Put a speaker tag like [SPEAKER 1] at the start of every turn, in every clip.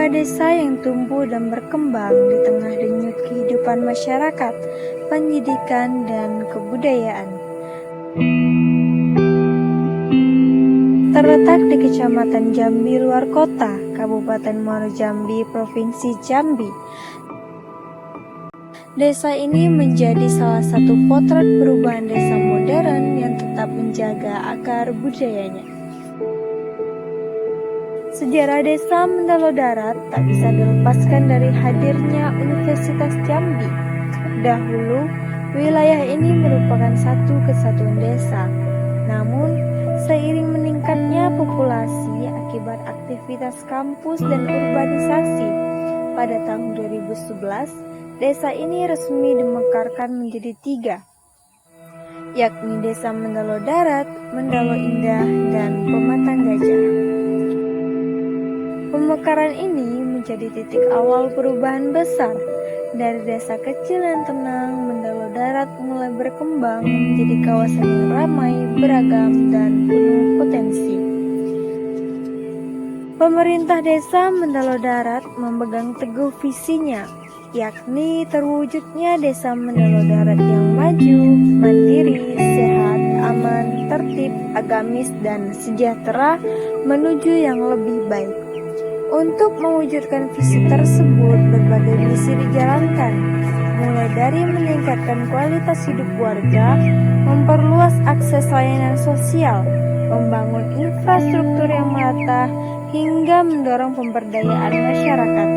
[SPEAKER 1] sebuah desa yang tumbuh dan berkembang di tengah denyut kehidupan masyarakat, pendidikan, dan kebudayaan. Terletak di Kecamatan Jambi Luar Kota, Kabupaten Muaro Jambi, Provinsi Jambi. Desa ini menjadi salah satu potret perubahan desa modern yang tetap menjaga akar budayanya. Sejarah desa Mendalo Darat tak bisa dilepaskan dari hadirnya Universitas Jambi. Dahulu, wilayah ini merupakan satu kesatuan desa. Namun, seiring meningkatnya populasi akibat aktivitas kampus dan urbanisasi, pada tahun 2011, desa ini resmi dimekarkan menjadi 3, yakni Desa Mendalo Darat, Mendalo Indah, dan Pematang Gajah. Pemekaran ini menjadi titik awal perubahan besar. Dari desa kecil yang tenang, Mendalo Darat mulai berkembang menjadi kawasan yang ramai, beragam, dan penuh potensi. Pemerintah desa Mendalo Darat memegang teguh visinya, yakni terwujudnya desa Mendalo Darat yang maju, mandiri, sehat, aman, tertib, agamis, dan sejahtera menuju yang lebih baik. Untuk mewujudkan visi tersebut, berbagai misi dijalankan, mulai dari meningkatkan kualitas hidup warga, memperluas akses layanan sosial, membangun infrastruktur yang merata, hingga mendorong pemberdayaan masyarakat.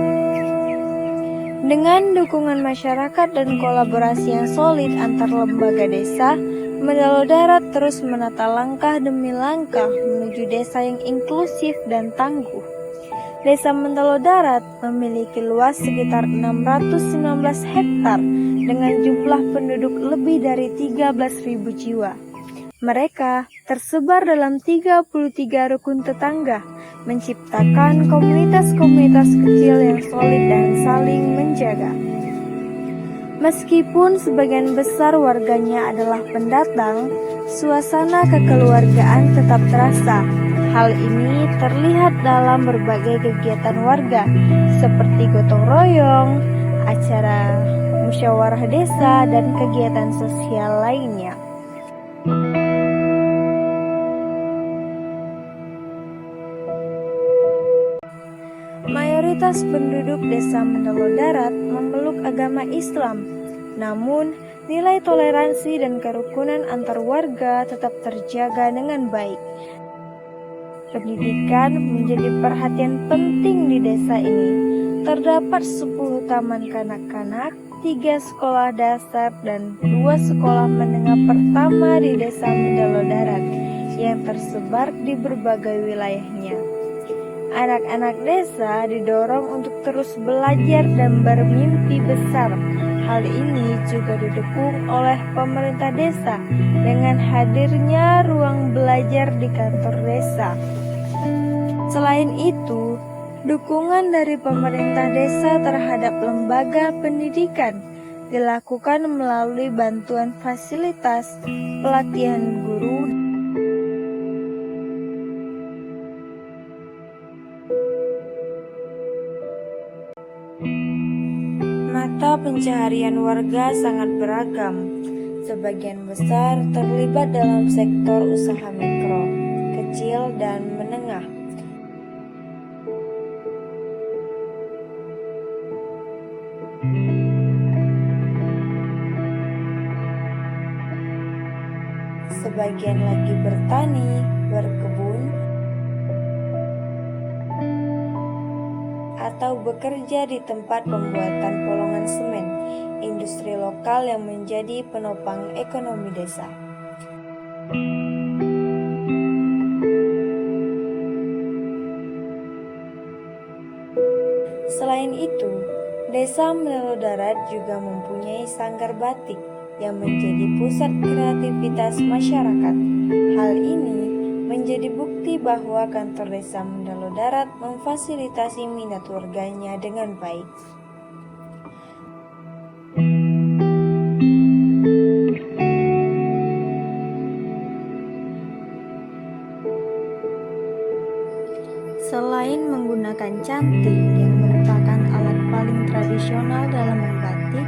[SPEAKER 1] Dengan dukungan masyarakat dan kolaborasi yang solid antar lembaga desa, Mendalo Darat terus menata langkah demi langkah menuju desa yang inklusif dan tangguh. Desa Mendalo Darat memiliki luas sekitar 619 hektar dengan jumlah penduduk lebih dari 13.000 jiwa. Mereka tersebar dalam 33 rukun tetangga, menciptakan komunitas-komunitas kecil yang solid dan saling menjaga. Meskipun sebagian besar warganya adalah pendatang, suasana kekeluargaan tetap terasa. Hal ini terlihat dalam berbagai kegiatan warga, seperti gotong royong, acara musyawarah desa, dan kegiatan sosial lainnya. Mayoritas penduduk desa Mendalo Darat memeluk agama Islam, namun nilai toleransi dan kerukunan antar warga tetap terjaga dengan baik. Pendidikan menjadi perhatian penting di desa ini. Terdapat 10 taman kanak-kanak, 3 sekolah dasar, dan 2 sekolah menengah pertama di desa Mendalo Darat yang tersebar di berbagai wilayahnya. Anak-anak desa didorong untuk terus belajar dan bermimpi besar. Hal ini juga didukung oleh pemerintah desa dengan hadirnya ruang belajar di kantor desa. Selain itu, dukungan dari pemerintah desa terhadap lembaga pendidikan dilakukan melalui bantuan fasilitas, pelatihan guru, mata pencaharian warga sangat beragam. Sebagian besar terlibat dalam sektor usaha mikro, kecil, dan menengah. Sebagian lagi bertani, berkebun, atau bekerja di tempat pembuatan polongan semen, industri lokal yang menjadi penopang ekonomi desa. Selain itu, Desa Mendalo Darat juga mempunyai sanggar batik yang menjadi pusat kreativitas masyarakat. Hal ini menjadi bukti bahwa kantor Desa Mendalo Darat memfasilitasi minat warganya dengan baik. Selain menggunakan cantik yang merupakan alat paling tradisional dalam membatik,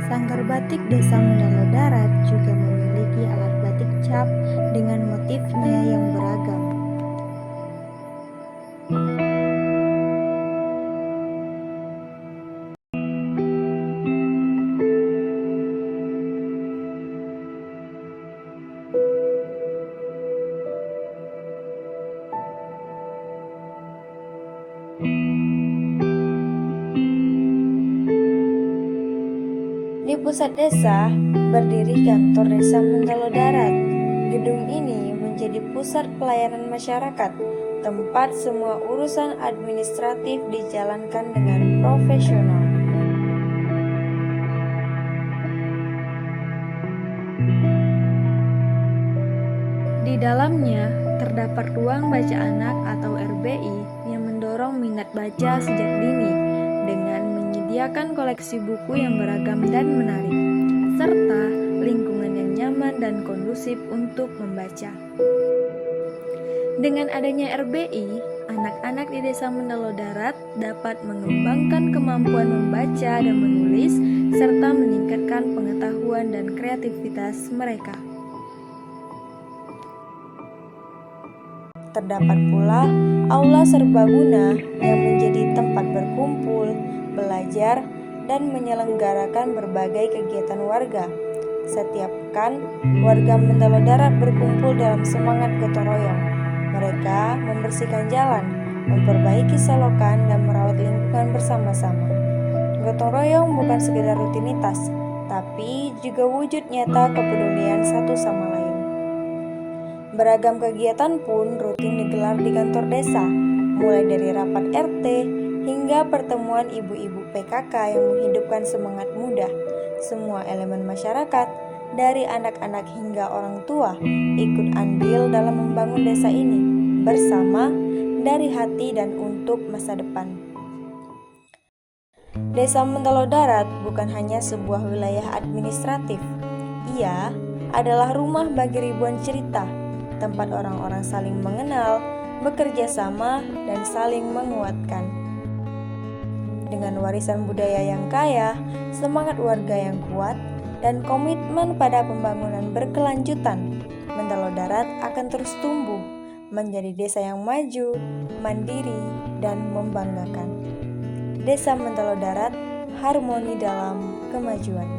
[SPEAKER 1] Sanggar Batik Desa Mendalo Darat juga memiliki alat batik cap dengan motifnya yang beragam. Di pusat desa, berdiri kantor Desa Mendalo Darat. Gedung ini menjadi pusat pelayanan masyarakat, tempat semua urusan administratif dijalankan dengan profesional. Di dalamnya terdapat ruang baca anak atau RBI yang mendorong minat baca sejak dini dengan menyediakan koleksi buku yang beragam dan menarik, serta lingkungan yang nyaman dan kondusif untuk membaca. Dengan adanya RBI, anak-anak di Desa Mendalo Darat dapat mengembangkan kemampuan membaca dan menulis, serta meningkatkan pengetahuan dan kreativitas mereka. Terdapat pula aula serbaguna yang menjadi tempat berkumpul, belajar, dan menyelenggarakan berbagai kegiatan warga. Setiap pekan, warga Mendalo Darat berkumpul dalam semangat gotong royong. Mereka membersihkan jalan, memperbaiki selokan, dan merawat lingkungan bersama-sama. Gotong royong bukan sekedar rutinitas, tapi juga wujud nyata kepedulian satu sama lain. Beragam kegiatan pun rutin digelar di kantor desa, mulai dari rapat RT hingga pertemuan ibu-ibu PKK yang menghidupkan semangat muda. Semua elemen masyarakat, dari anak-anak hingga orang tua, ikut andil dalam membangun desa ini bersama dari hati dan untuk masa depan. Desa Mendalo Darat bukan hanya sebuah wilayah administratif. Ia adalah rumah bagi ribuan cerita, tempat orang-orang saling mengenal, bekerja sama, dan saling menguatkan. Dengan warisan budaya yang kaya, semangat warga yang kuat, dan komitmen pada pembangunan berkelanjutan, Mendalo Darat akan terus tumbuh menjadi desa yang maju, mandiri, dan membanggakan. Desa Mendalo Darat, harmoni dalam kemajuan.